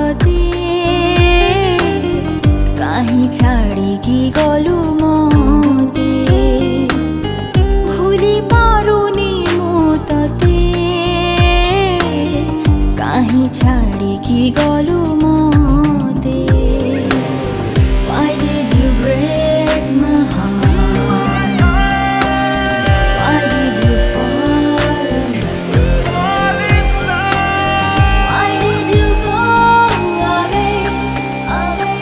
तते काहीं छाड़िकी गलु मते भूली पारुनी मु तते काहीं छाड़िकी गलु मते Why did you break my heart? Why did you fall in love? Why did you go away, away,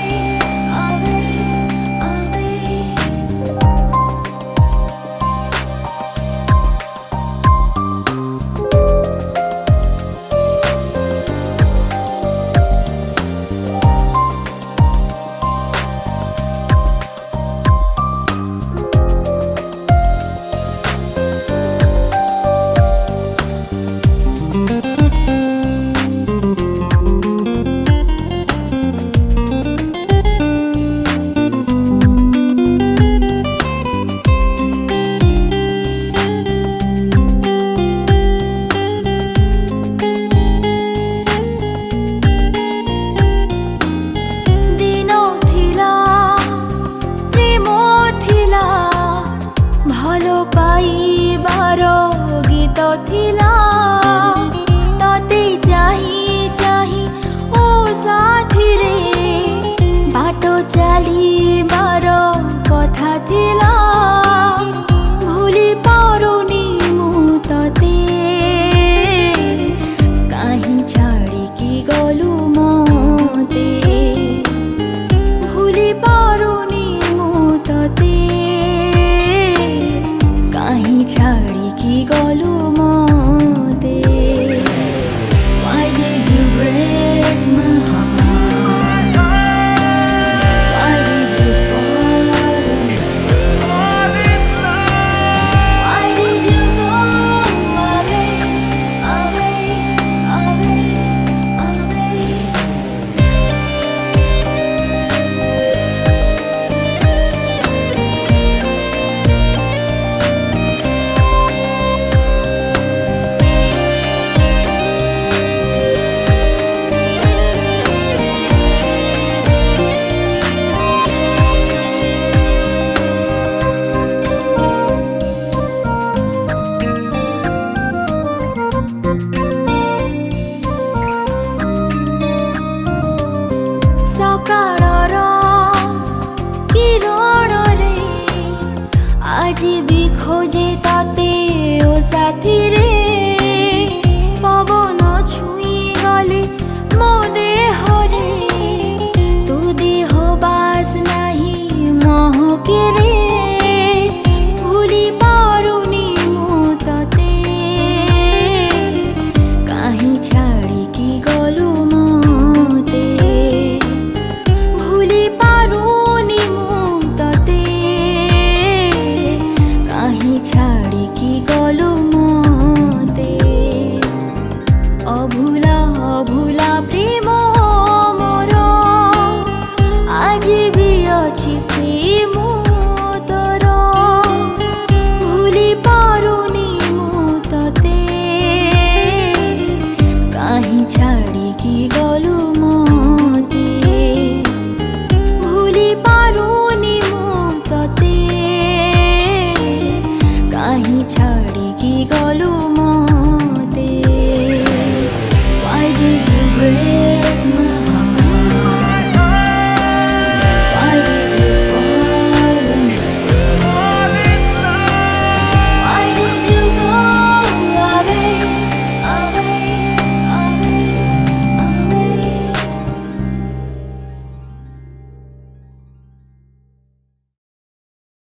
away, भलो पाइबार गीत थिला तते चाही चाही ओ साथी रे बाटो चलिबार कथा थिला भूली पारुनी मु तते काहीं छाड़िकी गलु मते भूली पारुनी मु तते काहीं छाड़िकी गलु मते Why did you break my heart? Why did you fall in love? Why did you go away, away, away, सकाळर किरणरे आज भी खोजे तते ओ साथी रे पवन छुई गले मो देहरे तू देह बास नहीं महके रे भूली पारुनी मु तते काहीं छाड़िकी गलु मते भूली पारुनी मु तते काहीं छाड़िकी गलु मते अभूला अभूला प्रेम मोर आज भी अछि से मु तोर भूली पारुनी मु तते काहीं छाड़िकी गलु मते भूली पारुनी मु तते काहीं छाड़िकी गलु